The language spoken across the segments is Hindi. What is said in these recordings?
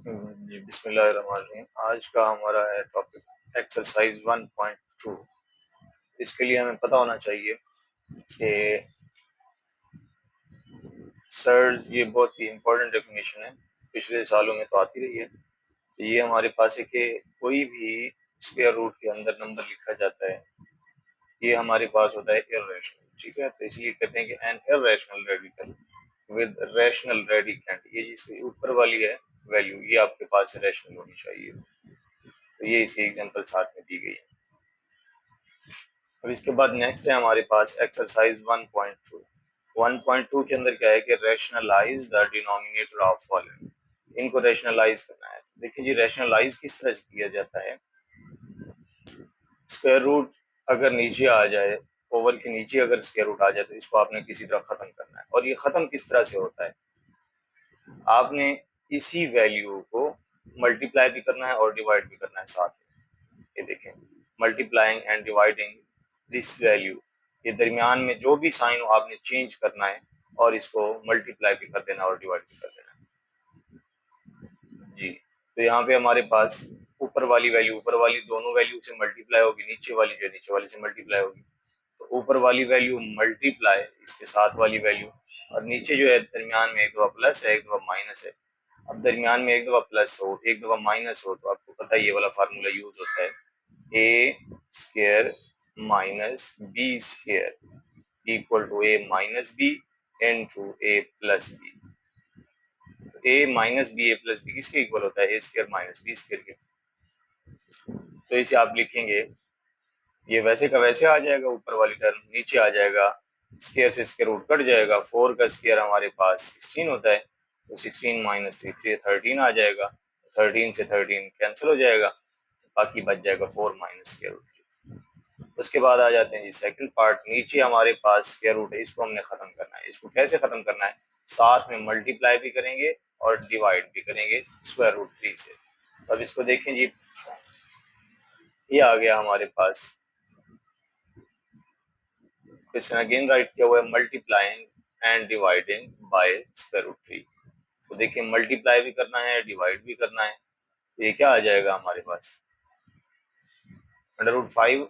जी बिस्मिल्लाहिर्रहमानिर्रहीम। आज का हमारा है टॉपिक एक्सरसाइज 1.2। इसके लिए हमें पता होना चाहिए कि सर्ज ये बहुत ही इम्पोर्टेंट डेफिनेशन है, पिछले सालों में तो आती रही है। तो ये हमारे पास है कि कोई भी स्क्वायर रूट के अंदर नंबर लिखा जाता है, ये हमारे पास होता है इर्रेशनल। ठीक है, तो इसलिए कहते हैं कि N irrational radical with rational radicand, ये जिसकी ऊपर वाली है वैल्यू ये आपके पास रैशनल होनी चाहिए। तो ये इसकी एग्जांपल साथ में दी गई है। और इसके बाद नेक्स्ट है हमारे पास एक्सरसाइज 1.2। 1.2 के अंदर क्या है कि rationalise the denominator of following. इनको रैशनलाइज करना है। देखिए जी, रैशनलाइज किस तरह से किया जाता है। स्क्वायर रूट अगर नीचे आ जाए, ओवर के नीचे अगर स्क्वायर रूट आ जाए तो इसको आपने किसी तरह खत्म करना है। और ये खत्म किस तरह से होता है, आपने इसी वैल्यू को मल्टीप्लाई भी करना है और डिवाइड भी करना है साथ में। ये देखें, multiplying and dividing this value, ये दरमियान में जो भी साइन हो आपने चेंज करना है और इसको मल्टीप्लाई भी कर देना और डिवाइड भी कर देना जी। तो यहाँ पे हमारे पास ऊपर वाली वैल्यू ऊपर वाली दोनों वैल्यू से मल्टीप्लाई होगी, नीचे वाली जो है नीचे वाली से मल्टीप्लाई होगी। तो ऊपर वाली वैल्यू मल्टीप्लाई इसके साथ वाली वैल्यू, और नीचे जो है दरमियान में एक दफा प्लस है एक दफा माइनस है। अब दरमियान में एक दफा प्लस हो एक दफा माइनस हो तो आपको पता है ये वाला फार्मूला यूज होता है, A square minus B square equal to A minus B into A plus B. A minus B A plus B किसके इक्वल होता है, A square minus B square के। तो इसे आप लिखेंगे, ये वैसे का वैसे आ जाएगा, ऊपर वाली टर्म नीचे आ जाएगा, स्क्वायर से स्क्वायर रूट कट जाएगा। 4 का स्क्वायर हमारे पास 16 होता है, तो 16 माइनस 3 13 आ जाएगा। 13 से 13 कैंसिल हो जाएगा, बाकी बच जाएगा 4 माइनस स्क्वायर रूट 3। उसके बाद आ जाते हैं जी सेकंड पार्ट। नीचे हमारे पास स्क्वायर रूट है, इसको हमने खत्म करना है। इसको कैसे खत्म करना है, साथ में मल्टीप्लाई भी करेंगे और डिवाइड भी करेंगे स्क्वायर रूट 3 से। अब इसको देखें जी, ये आ गया हमारे पास। क्वेश्चन अगेन राइट किया हुआ है, multiplying and dividing by square root 3। तो देखिए, मल्टीप्लाई भी करना है डिवाइड भी करना है। ये क्या आ जाएगा हमारे पास, under root 5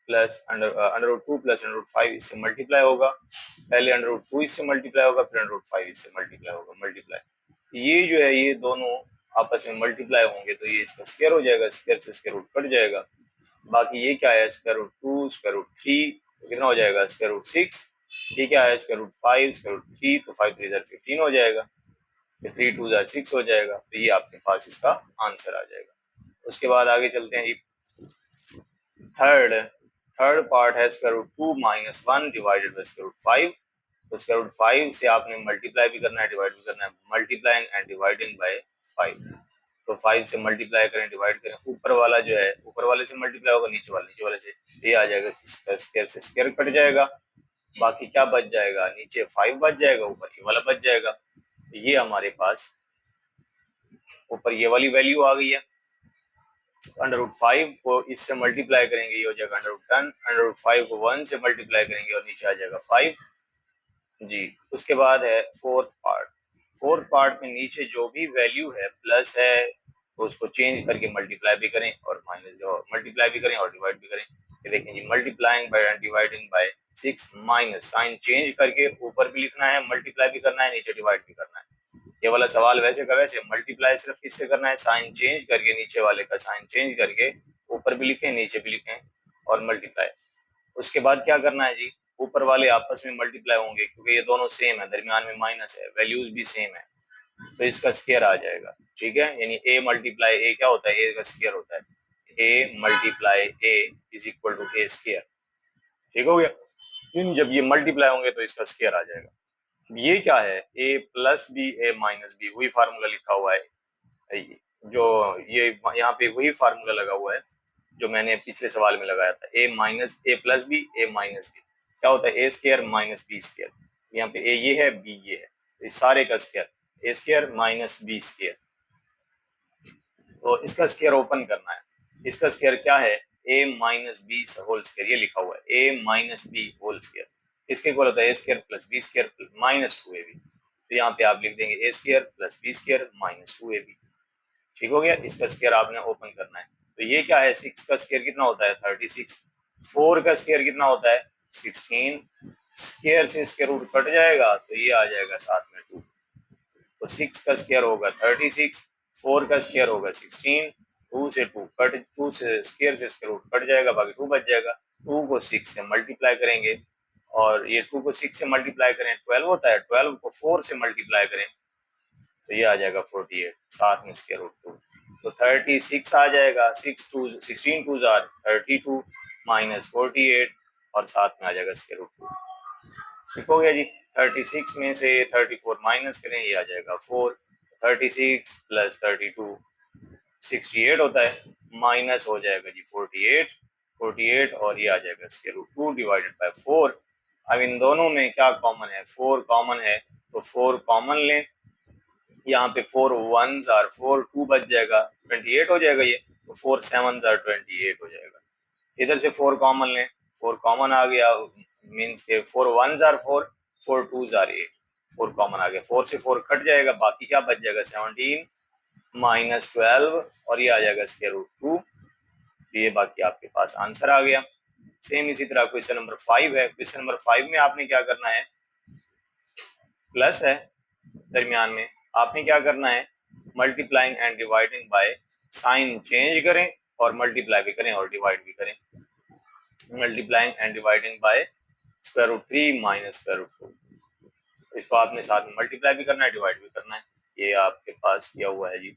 plus under root 2 plus under root 5, इससे मल्टीप्लाई होगा। पहले अंडर रूट 2 इससे मल्टीप्लाई होगा, फिर अंडर रूट 5 इससे मल्टीप्लाई होगा। मल्टीप्लाई ये जो है ये दोनों आपस में मल्टीप्लाई होंगे तो ये इसका स्क्वायर हो जाएगा, स्क्वायर से स्क्वायर रूट कट जाएगा। बाकी ये क्या है, स्क्वायर रूट 2 स्क्वायर रूट 3, तो कितना हो जाएगा स्क्वायर रूट 6। ये क्या है, स्क्वायर रूट 5 स्क्वायर रूट 3, तो 5 3 15 हो जाएगा, फिर 3 2 6 हो जाएगा। तो ये आपके पास इसका आंसर आ जाएगा। उसके बाद आगे चलते हैं जी, थर्ड थर्ड पार्ट है square root 2 minus 1 divided by square root 5। तो स्क्वायर रूट 5 से आपने मल्टीप्लाई भी करना है डिवाइड भी करना है, मल्टीप्लाइंग एंड डिवाइडिंग बाय 5। तो 5 से मल्टीप्लाई करें डिवाइड करें, ऊपर वाला जो है ऊपर वाले से मल्टीप्लाई होगा, नीचे वाले से ये आ जाएगा, स्क्वायर से स्क्वायर कट जाएगा। बाकी क्या बच जाएगा, नीचे 5 बच जाएगा, ऊपर ये वाला बच जाएगा। तो ये हमारे पास ऊपर ये वाली वैल्यू आ गई है। अंडर रूट 5 को इससे मल्टीप्लाई करेंगे, ये हो जाएगा अंडर रूट 10। अंडर रूट 5 को 1 से मल्टीप्लाई करेंगे और नीचे आ जाएगा 5 जी। उसके बाद है फोर्थ पार्ट। फोर्थ पार्ट में नीचे जो भी वैल्यू है प्लस है तो उसको चेंज करके मल्टीप्लाई भी करें और माइनस मल्टीप्लाई भी करें और डिवाइड भी करें। ये देखें जी, multiplying by and dividing by 6 minus sign change करके ऊपर भी लिखना है, मल्टीप्लाई भी करना है, नीचे डिवाइड भी करना है। ये वाला सवाल वैसे का वैसे, मल्टीप्लाई सिर्फ किससे करना है, साइन चेंज करके, नीचे वाले का साइन चेंज करके ऊपर भी लिखें नीचे भी लिखें और मल्टीप्लाई। उसके बाद क्या करना है जी, ऊपर वाले आपस में मल्टीप्लाई होंगे क्योंकि ये दोनों सेम है, दरमियान में माइनस है, वैल्यूज भी सेम है, तो इसका स्क्वायर आ जाएगा। ठीक है, यानी ए मल्टीप्लाई ए क्या होता है, ए का स्क्वायर होता है। A multiply A is equal to A square. ठीक हो गया, इन जब ये मल्टीप्लाई होंगे तो इसका स्क्वायर आ जाएगा। ये क्या है, A plus B A minus B, वही फार्मूला लिखा हुआ है, जो ये यहाँ पे वही फार्मूला लगा हुआ है जो मैंने पिछले सवाल में लगाया था। ए minus A plus B A minus B क्या होता है, A square minus B square. यहाँ पे ए ये है बी ये है, तो इस सारे का square A square minus B square. तो इसका स्क्वायर ओपन करना है, इसका स्क्वायर क्या है, A minus B whole square, ये लिखा हुआ है A minus B whole square. इसके इक्वल होता है A square plus B square minus 2ab। तो यहाँ पे आप लिख देंगे A square plus B square minus 2ab। ठीक हो गया। इसका स्क्वायर आपने ओपन करना है। तो ये क्या है, 6 का स्क्वायर कितना होता है 36, 4 का स्क्वायर कितना होता है 16, स्क्वायर से स्क्वायर रूट कट जाएगा तो ये आ जाएगा साथ में 2। तो 6 का स्क्वायर होगा 36, 4 का स्क्वायर होगा 16, 2 से 2 कट, 2 से स्क्वायर से स्क्वायर रूट कट जाएगा, बाकी 2 बच जाएगा। 2 को 6 से मल्टीप्लाई करेंगे और ये 2 को 6 से मल्टीप्लाई करें 12 होता है, 12 को 4 से मल्टीप्लाई करें तो ये आ जाएगा 48, साथ में स्क्वायर रूट 2। तो 36 आ जाएगा, 16 टू जार 32 माइनस 48 और साथ में आ जाएगा स्क्वायर रूट 2। ठीक हो गया जी। 36 में से 34 माइनस करें, ये आ जाएगा 4। 36 प्लस 32 68 होता है, माइनस हो जाएगा जी 48 और ये आ जाएगा स्क्वायर रूट 2 डिवाइडेड बाय 4। अब इन दोनों में क्या कॉमन है, 4 कॉमन है तो 4 कॉमन लें। यहाँ पे 4 1s आर 4, 2 बच जाएगा 28 हो जाएगा ये, तो 4 7s आर 28 हो जाएगा। इधर से 4 कॉमन लें, 4 कॉमन आ गया, मीन्स के 4 1s are 4, 4 2s are 8, 4 common आ गया, 4 से 4 कट जाएगा, बाकी क्या बच जाएगा 17 माइनस 12 और ये आ जाएगा स्क्वायर रूट 2। ये बाकी आपके पास आंसर आ गया। सेम इसी तरह क्वेश्चन नंबर 5 है। क्वेश्चन नंबर 5 में आपने क्या करना है, प्लस है दरमियान में, आपने क्या करना है multiplying and dividing by sign change करें और मल्टीप्लाई भी करें और डिवाइड भी करें। Multiplying and dividing by square root 3 minus square root 2, इसको आपने साथ में मल्टीप्लाई भी करना है डिवाइड भी करना है। ये आपके पास किया हुआ है जी,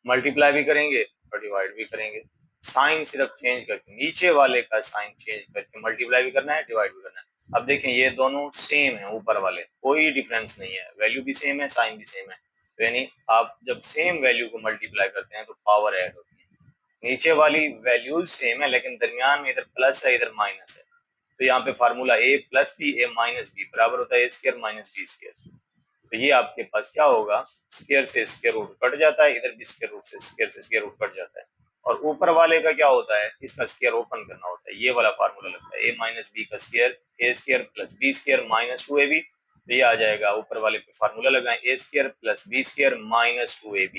मल्टीप्लाई भी करेंगे और डिवाइड भी करेंगे। साइन सिर्फ चेंज करके, नीचे वाले का साइन चेंज करके मल्टीप्लाई भी करना है डिवाइड भी करना है। अब देखें ये दोनों सेम है, ऊपर वाले कोई डिफरेंस नहीं है, वैल्यू भी सेम है साइन भी सेम है, यानी आप जब सेम वैल्यू को मल्टीप्लाई करते हैं तो पावर ऐड होती है। नीचे वाली वैल्यूज सेम है लेकिन दरमियान में इधर प्लस है इधर माइनस है, तो यहाँ पे formula A plus B A minus B बराबर होता है A square minus B square. तो ये आपके पास क्या होगा, स्क्वायर से स्क्वायर रूट कट जाता है, इधर भी स्क्वायर रूट से स्क्वायर रूट कट जाता है। और ऊपर वाले का क्या होता है, इसका स्क्वायर ओपन करना होता है, ये वाला फार्मूला लगता है ए माइनस बी का square A square plus B square minus 2ab। तो ये आ जाएगा, ऊपर वाले पे फार्मूला लगाएं A square plus B square minus 2ab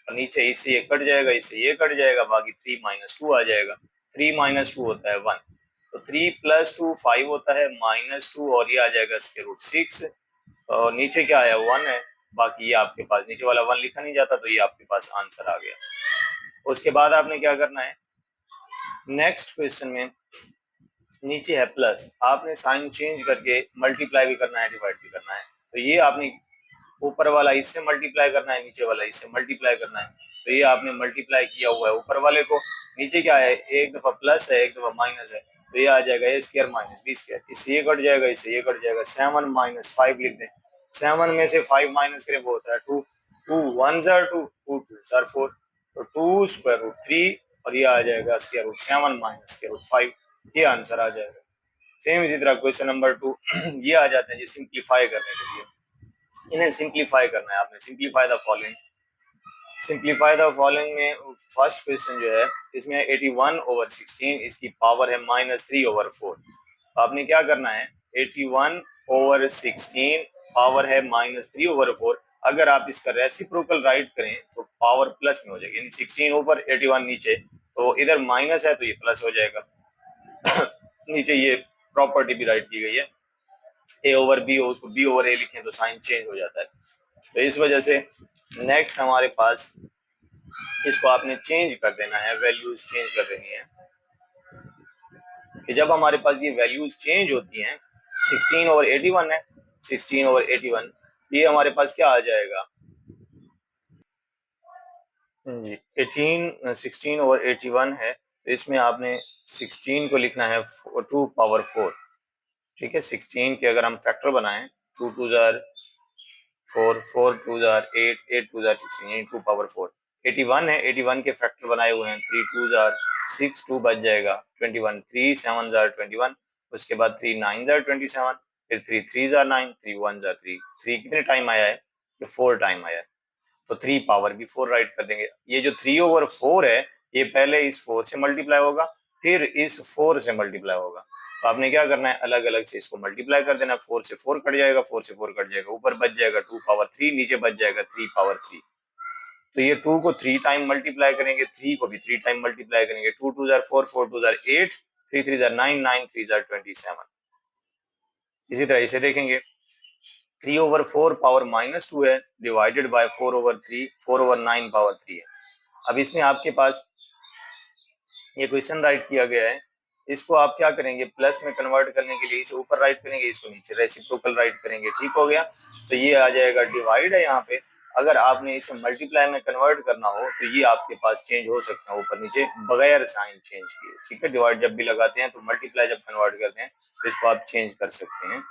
और नीचे इससे ये कट जाएगा, इससे ये कट जाएगा, बाकी 3 माइनस 2 आ जाएगा। 3 माइनस 2 होता है 1, तो 3 प्लस 2 5 होता है माइनस 2 और ये आ जाएगा स्क्वायर रूट 6 और नीचे क्या है 1 है, बाकी ये आपके पास नीचे वाला 1 लिखा नहीं जाता, तो ये आपके पास आंसर आ गया। उसके बाद आपने क्या करना है, नेक्स्ट क्वेश्चन में नीचे है प्लस, आपने साइन चेंज करके मल्टीप्लाई भी करना है डिवाइड भी करना है। तो ये आपने ऊपर वाला इससे मल्टीप्लाई करना है, नीचे वाला इससे मल्टीप्लाई करना है। तो ये आपने मल्टीप्लाई किया हुआ है ऊपर वाले को, नीचे क्या है एक दफा प्लस है एक दफा माइनस है, तो ये आ जाएगा ए स्क्वायर माइनस बी स्क्वायर, इससे ये कट जाएगा इससे ये कट जाएगा। 7 माइनस 5 लिख दें, 7 में से 5 माइनस करें वो होता है 2, 2 1s आर 2, 2 2s आर 4, तो 2 स्क्वायर रूट 3 और ये आ जाएगा square root 7 minus square root 5, ये आंसर आ जाएगा। सेम इसी तरह क्वेश्चन नंबर 2 ये आ जाते हैं जी सिंप्लीफाई करने के लिए, इन्हें सिंप्लीफाई करना है आपने। Simplify the following, simplify the following में फर्स्ट क्वेश्चन जो है इसमें 81 ओवर 16, इसकी पावर है -3/4। आपने क्या करना है 81 ओवर 16 पावर है -3/4, अगर आप इसका रेसिप्रोकल राइट करें तो पावर प्लस में हो जाएगी, यानी 16 ऊपर 81 नीचे, तो इधर माइनस है तो ये प्लस हो जाएगा। नीचे ये प्रॉपर्टी भी राइट की गई है, ए ओवर बी हो उसको बी ओवर ए लिखें तो साइन चेंज हो जाता है। तो इस वजह से नेक्स्ट हमारे पास इसको आपने चेंज कर देना है, वैल्यूज चेंज कर देनी है कि जब हमारे पास ये वैल्यूज चेंज होती हैं, 16 ओवर 81 है, 16 ओवर 81 ये हमारे पास क्या आ जाएगा जी 16 ओवर 81 है, तो इसमें आपने 16 को लिखना है 2 पावर 4, ठीक है। 16 के अगर हम फैक्टर बनाएं 2 2 जार 4, 4 2 जार 8, 8 2 जार 16 यानी 2 पावर 4। 81 है, 81 के फैक्टर बनाए हुए हैं 3 2 जार 6, 2 बच जाएगा 21, 3 7 जार 21, उसके बाद 3 9 जार 27, फिर 3 3 जार 9, 3 1 जार 3, 3 कितने टाइम आया है, ये 4 टाइम आया है, तो 3 पावर भी 4 राइट कर देंगे। ये जो 3 ओवर 4 है ये पहले इस 4 से मल्टीप्लाई होगा फिर इस 4 से मल्टीप्लाई होगा, तो आपने क्या करना है, अलग अलग से इसको मल्टीप्लाई कर देना। 4 से 4 कट जाएगा, 4 से 4 कट जाएगा, ऊपर बच जाएगा 2 पावर 3, नीचे बच जाएगा 3 पावर 3। तो ये 2 को 3 टाइम मल्टीप्लाई करेंगे, 3 को भी 3 टाइम मल्टीप्लाई करेंगे। 2 2 जार 4, 4 2 जार 8, 3 3 जार 9, 9 3 जार 27। इसी तरह इसे देखेंगे, 3 ओवर 4 पावर -2 है, divided by 4 over 3, 4 over 9 power 3 है। अब इसमें आपके पास ये क्वेश्चन राइट किया गया है, इसको आप क्या करेंगे, प्लस में कन्वर्ट करने के लिए इसे ऊपर राइट करेंगे, इसको नीचे रेसिप्रोकल राइट करेंगे। ठीक हो गया। तो ये आ जाएगा डिवाइड है यहाँ पे। अगर आपने इसे मल्टीप्लाई में कन्वर्ट करना हो तो ये आपके पास चेंज हो सकता है ऊपर नीचे बगैर साइन चेंज किए। ठीक है, डिवाइड जब भी लगाते हैं तो मल्टीप्लाई जब कन्वर्ट करते हैं तो इसको आप चेंज कर सकते हैं।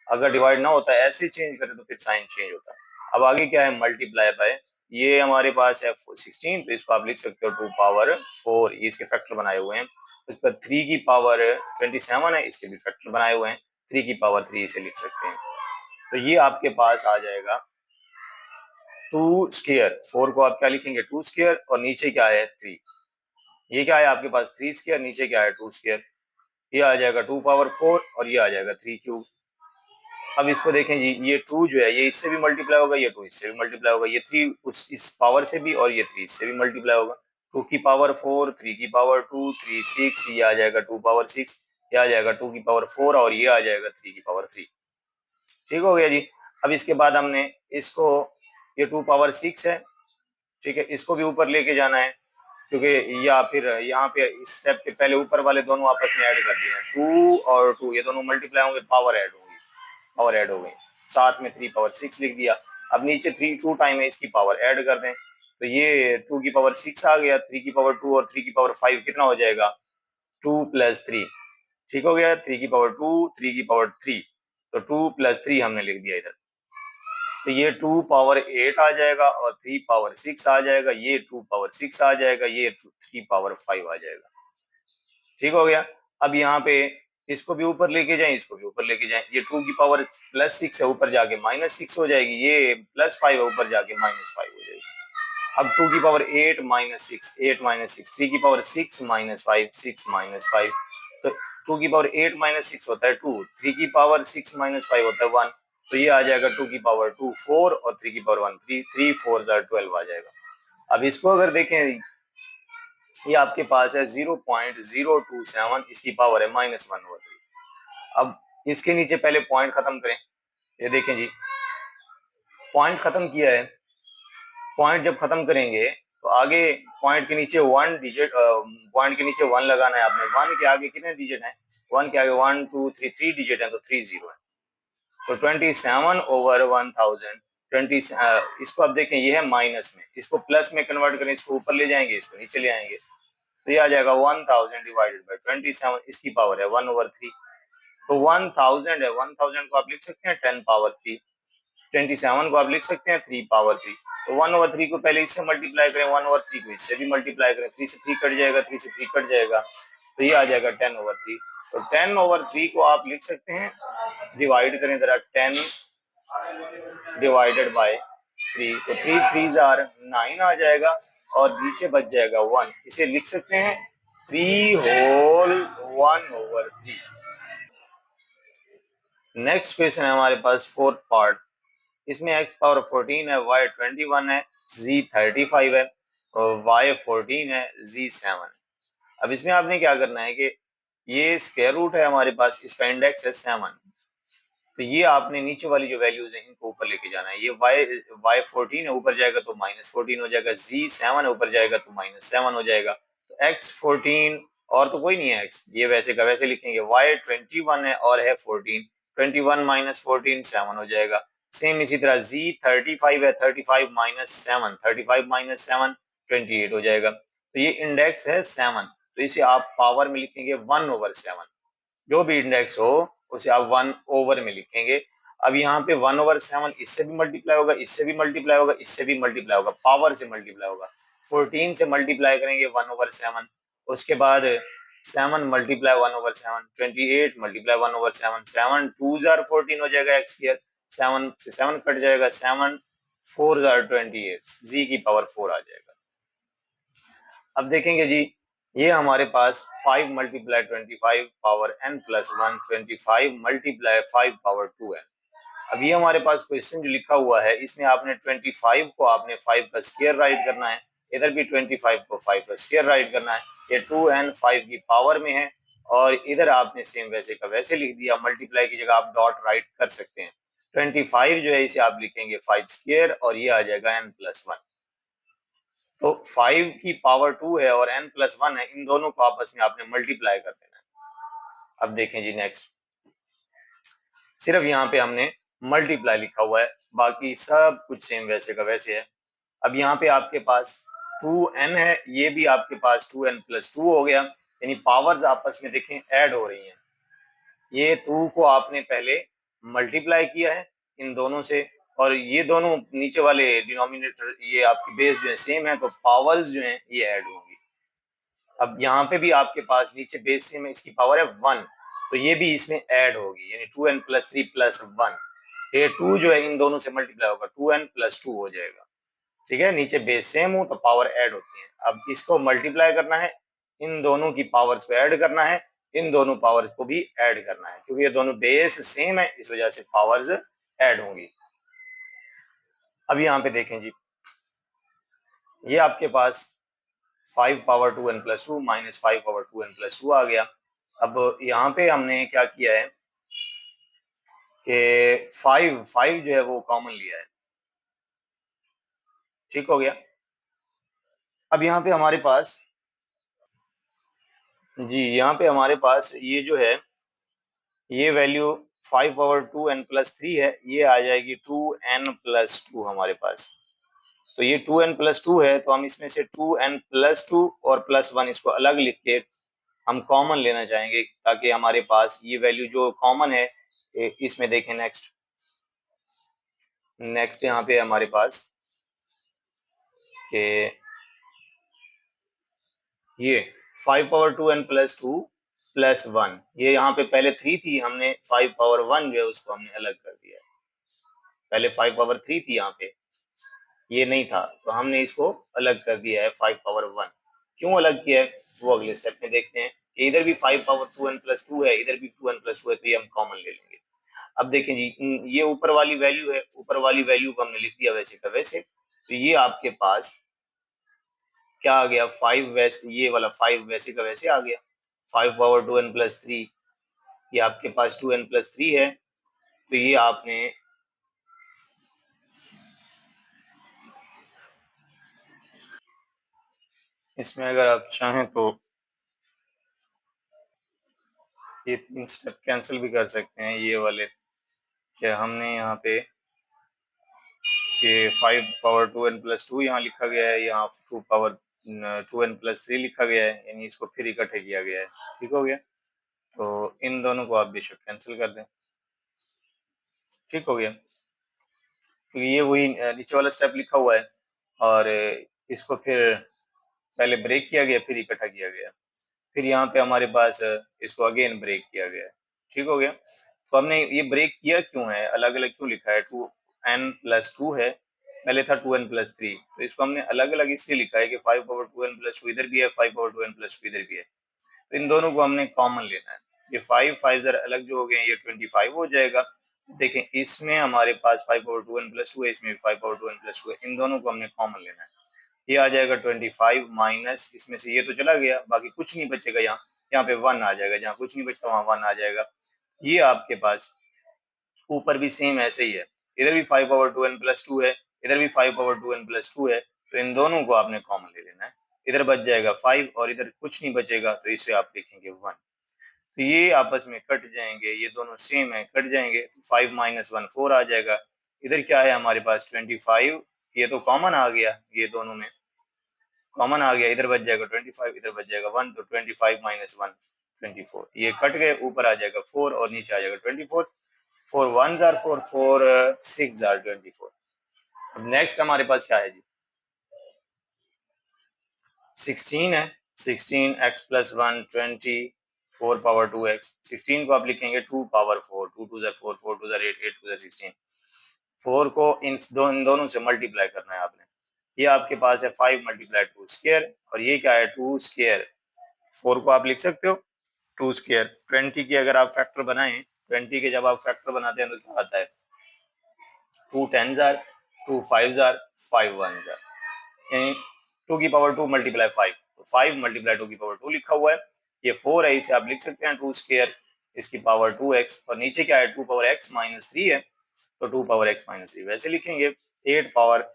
अगर डिवाइड ना होता है ऐसे चेंज करें तो फिर साइन चेंज होता है। अब आगे क्या है, मल्टीप्लाई बाय, ये हमारे पास है 16, तो इसको आप लिख सकते हो 2 पावर 4, ये इसके फैक्टर बनाए हुए हैं। इस पर 3 की पावर 27 है, इसके भी फैक्टर बनाए हुए हैं, 3 की पावर 3 इसे लिख सकते हैं। तो ये आपके पास आ जाएगा 2 स्क्वायर, 4 को आप क्या लिखेंगे 2 स्क्वायर, और नीचे क्या है 3। ये क्या है आपके पास 3 स्क्वायर, नीचे क्या है 2 स्क्वायर। ये आ जाएगा 2 पावर 4 और ये आ जाएगा 3 क्यूब। अब इसको देखें जी, ये 2 जो है ये इससे भी मल्टीप्लाई होगा, ये 2 इससे भी मल्टीप्लाई होगा, ये 3 उस इस पावर से भी, और ये 3 इससे भी मल्टीप्लाई होगा। 2 की पावर 4, 3 की पावर 2, 3 6, ये आ जाएगा 2 पावर 6, ये आ जाएगा 2 की पावर 4, और ये आ जाएगा 3 की पावर 3। ठीक हो गया जी। अब इसके बाद हमने इसको, ये 2 पावर 6 है, ठीक है, इसको भी ऊपर लेके जाना है, क्योंकि या फिर यहाँ पे इस स्टेप के पहले ऊपर वाले दोनों आपस में ऐड कर दिए हैं, 2 और 2 ये दोनों मल्टीप्लाई होंगे, पावर ऐड होगी, पावर ऐड हो गई, साथ में 3 पावर 6 लिख दिया। अब नीचे 3 2 टाइम है, इसकी पावर ऐड कर दें, तो ये 2 की पावर 6 आ गया, 3 की पावर 2 और 3 की पावर 5 कितना हो जाएगा 2 प्लस 3। ठीक हो गया, 3 की पावर 2, 3 की पावर 3, तो 2 प्लस 3 हमने लिख दिया इधर। तो ये 2 पावर 8 आ जाएगा और 3 पावर 6 आ जाएगा, ये 2 पावर 6 आ जाएगा, ये 3 पावर 5 आ जाएगा। ठीक हो गया। अब यहाँ पे इसको भी ऊपर लेके जाएं, इसको भी ऊपर लेके जाएं, ये 2 की पावर +6 है, ऊपर जाके -6 हो जाएगी, ये +5 है, ऊपर जाके -5 हो जाएगी। अब 2 की पावर 8 -6, 8 -6, 3 की पावर 6 -5, 6 -5, तो 2 की पावर 8 -6 होता है 2, 3 की पावर 6 -5 होता है 1, तो ये आ जाएगा 2 की पावर 2 4 और 3 की पावर 1 3, 3 4 12 आ जाएगा। अब इसको अगर देखें, ये आपके पास है 0.027, इसकी पावर है -1/3। अब इसके नीचे पहले पॉइंट खत्म करें, ये देखें जी, पॉइंट खत्म किया है। पॉइंट जब खत्म करेंगे तो आगे पॉइंट के नीचे 1 डिजिट, पॉइंट के नीचे 1 लगाना है आपने। 1 के आगे कितने डिजिट हैं, 1 के आगे 1 2 3 3 डिजिट हैं, तो 3 0 है, तो 27/1000, 20, इसको अब देखें ये है माइनस में, इसको प्लस में कन्वर्ट करें, इसको ऊपर ले जाएंगे, इसको नीचे ले आएंगे, तो ये आ जाएगा 1000 डिवाइडेड बाय 27, इसकी पावर है 1/3। तो 1000 है, 1000 को आप लिख सकते हैं 10 पावर 3, 27 को आप लिख सकते हैं 3 पावर 3। तो 1/3 को पहले इससे मल्टीप्लाई करें, 1/3 को इससे भी मल्टीप्लाई करें, 3 से 3 कट जाएगा, 3 से 3 कट जाएगा, तो ये आ जाएगा 10/3। तो 10/3 को आप लिख सकते हैं, डिवाइड करें जरा, 10 डिवाइडेड बाय 3, तो 3 3 आर 9 आ जाएगा, और नीचे बच जाएगा 1, इसे लिख सकते हैं 3 होल 1/3। नेक्स्ट क्वेश्चन है हमारे पास फोर्थ पार्ट, इसमें x पावर 14 है, y 21 है, z 35 है, और y 14 है, z 7 है। अब इसमें आपने क्या करना है कि ये स्क्वायर रूट है हमारे पास, इसका इंडेक्स है 7, तो ये आपने नीचे वाली जो वैल्यूज है इनको ऊपर लेके जाना है। ये y 14 है, ऊपर जाएगा तो -14 हो जाएगा, z 7 है, ऊपर जाएगा तो -7 हो जाएगा, तो x 14 और तो कोई नहीं है x, ये वैसे का वैसे लिखेंगे, y 21 है और है 14, 21 -14 7 हो जाएगा। सेम इसी तरह z 35 है, 35 -7, 35 -7 28 हो जाएगा। तो ये इंडेक्स है 7, तो इसे आप पावर में लिखेंगे 1/7, जो भी इंडेक्स हो उसे आप 1 में लिखेंगे। अब यहाँ पे 1/7 इससे भी मल्टीप्लाई होगा, इससे भी मल्टीप्लाई होगा, इससे भी मल्टीप्लाई होगा, पावर से मल्टीप्लाई होगा, 14 से मल्टीप्लाई करेंगे 1/7, उसके बाद 7 मल्टीप्लाई 1/7, 28 मल्टीप्लाई 1/7, 7 2 जार 14 हो जाएगा x स्क्वायर, 7 से 7 कट जाएगा, 7 4 जार 28, z की पावर 4 आ जाएगा। अब देखेंगे जी, ये हमारे पास 5 multiply 25 power n plus 1, 25 multiply 5 power 2n। अब ये हमारे पास क्वेश्चन जो लिखा हुआ है इसमें आपने 25 को आपने 5 का स्क्वायर राइट करना है, इधर भी 25 को 5 का स्क्वायर राइट करना है। ये 2n 5 की पावर में है और इधर आपने सेम वैसे का वैसे लिख दिया, मल्टीप्लाई की जगह आप डॉट राइट कर सकते हैं। 25 जो है इसे आप लिखेंगे 5 स्क्वायर और ये आ जाएगा n प्लस 1। तो 5 की पावर 2 है और n प्लस 1 है, इन दोनों को आपस में आपने मल्टीप्लाई कर देना है। अब देखें जी नेक्स्ट, सिर्फ यहाँ पे हमने मल्टीप्लाई लिखा हुआ है, बाकी सब कुछ सेम वैसे का वैसे है। अब यहाँ पे आपके पास 2n है, ये भी आपके पास 2n प्लस 2 हो गया, यानी पावर्स आपस में देखें ऐड हो रही हैं। ये 2 को आपने पहले मल्टीप्लाई किया है इन दोनों से और ये दोनों नीचे वाले डिनोमिनेटर ये आपकी बेस जो है सेम है, तो पावर्स जो है ये ऐड होंगी। अब यहाँ पे भी आपके पास नीचे बेस सेम है, इसकी पावर है 1, तो ये भी इसमें ऐड होगी, यानी 2n प्लस 3 प्लस 1। ये 2 जो है इन दोनों से मल्टीप्लाई होगा, 2n प्लस 2 हो जाएगा। ठीक है, नीचे बेस सेम हो तो पावर ऐड होती है। अब इसको मल्टीप्लाई करना है, इन दोनों की पावर्स को ऐड करना है, इन दोनों पावर्स को भी ऐड करना है, क्योंकि ये दोनों बेस सेम है इस वजह से पावर्स ऐड होंगी। अब यहाँ पे देखें जी, ये आपके पास 5 power 2n plus 2 minus 5 power 2n plus 2 आ गया। अब यहाँ पे हमने क्या किया है कि 5 जो है वो कॉमन लिया है। ठीक हो गया। अब यहाँ पे हमारे पास जी, यहाँ पे हमारे पास ये जो है ये वैल्यू 5 पावर 2n प्लस 3 है, ये आ जाएगी 2n प्लस 2 हमारे पास। तो ये 2n प्लस 2 है, तो हम इसमें से 2n प्लस 2 और प्लस 1 इसको अलग लिख के हम कॉमन लेना चाहेंगे, ताकि हमारे पास ये वैल्यू जो कॉमन है इसमें देखें नेक्स्ट यहाँ पे हमारे पास कि ये 5 पावर 2n प्लस 2 प्लस 1, ये यहाँ पे पहले 3 थी, हमने 5 पावर 1 जो है उसको हमने अलग कर दिया। पहले 5 पावर 3 थी यहाँ पे, ये नहीं था, तो हमने इसको अलग कर दिया है 5 पावर 1। क्यों अलग किया है वो अगले स्टेप में देखते हैं। इधर भी 5 पावर 2n प्लस 2 है, इधर भी 2n प्लस 2 है, तो ये हम कॉमन ले लेंगे। अब देखें जी, ये ऊपर वाली वैल्यू है, ऊपर वाली वैल्यू को हमने लिख दिया वैसे का वैसे, तो ये आपके पास क्या आ गया 5 वैसे, ये वाला 5 वैसे का वैसे आ गया। 5 पावर 2n प्लस 3, ये आपके पास 2n प्लस 3 है, तो ये आपने इसमें अगर आप चाहें तो ये 3 स्टेप कैंसिल भी कर सकते हैं ये वाले, कि हमने यहाँ पे कि 5 पावर 2n प्लस 2 यहाँ लिखा गया है, यहाँ 2 पावर 2n प्लस 3 लिखा गया है, यानी इसको फिर इकट्ठे किया गया है। ठीक हो गया, तो इन दोनों को आप बेशक कैंसिल कर दें। ठीक हो गया, क्योंकि ये वही नीचे वाला स्टेप लिखा हुआ है और इसको फिर पहले ब्रेक किया गया फिर इकट्ठा किया गया, फिर यहाँ पे हमारे पास इसको अगेन ब्रेक किया गया है। ठीक हो गया, तो हमने ये ब्रेक किया क्यों है, अलग अलग क्यों लिखा है, 2n प्लस 2 है, पहले था 2n प्लस 3, तो इसको हमने अलग अलग इसलिए लिखा है कि 5 पावर 2n प्लस 2 इधर भी है, 5 पावर 2n प्लस 2 इधर भी है, तो इन दोनों को हमने कॉमन लेना है। ये 5 जरा अलग जो हो गए ये 25 हो जाएगा। देखें इसमें हमारे पास 5 पावर 2n प्लस 2 है, इसमें 5 पावर 2n प्लस 2 है, इन दोनों को हमने कॉमन लेना है। ये आ जाएगा 25 माइनस, इसमें से ये तो चला गया, बाकी कुछ नहीं बचेगा, यहाँ पे 1 आ जाएगा, जहाँ कुछ नहीं बचता वहां 1 आ जाएगा। ये आपके पास ऊपर भी सेम ऐसे ही है, इधर भी 5 पावर 2n प्लस 2 है, इधर भी 5 पावर 2n प्लस 2 है, तो इन दोनों को आपने कॉमन ले लेना है। इधर बच जाएगा 5 और इधर कुछ नहीं बचेगा, तो इसे आप लिखेंगे 1। तो ये आपस में कट जाएंगे, ये दोनों सेम है, कट जाएंगे, तो 5 माइनस 1 4 आ जाएगा। इधर क्या है हमारे पास 25, ये तो कॉमन आ गया, ये दोनों में कॉमन आ गया, इधर बच जाएगा 25, इधर बच जाएगा 1, तो 25 माइनस 1 24, ये कट गए, ऊपर आ जाएगा 4 और नीचे आ जाएगा 24। 4 1 जार 4, 4 6 जार 24। अब नेक्स्ट हमारे पास क्या है जी, 16 है, 16 x प्लस 1 20 4 पावर 2x, 16 को आप लिखेंगे 2 पावर 4, 2 2 जार 4, 4 2 जार 8, 8 2 जार 16। 4 को इन दोनों से मल्टीप्लाई करना है आपने। ये आपके पास है 5 मल्टीप्लाई 2 स्क्वायर और ये क्या है 2 स्क्वायर, 4 को आप लिख सकते हो 2 स्क्वायर। 20 की अगर आप फैक्टर बनाएं, 20 के जब आप फैक्टर बनाते हैं तो क्या आता है, 2 10s are, 2 5s are, 5 1s are, यानी 2 की पावर 2 मल्टीप्लाई 5, तो 5 मल्टीप्लाई 2 की पावर 2 लिखा हुआ है। ये 4 है, इसे आप लिख सकते हैं 2 स्क्वायर, इसकी पावर 2x, और नीचे क्या है 2 पावर x माइनस 3 है, तो 2 पावर x माइनस 3 वैसे लिखेंगे 8 पावर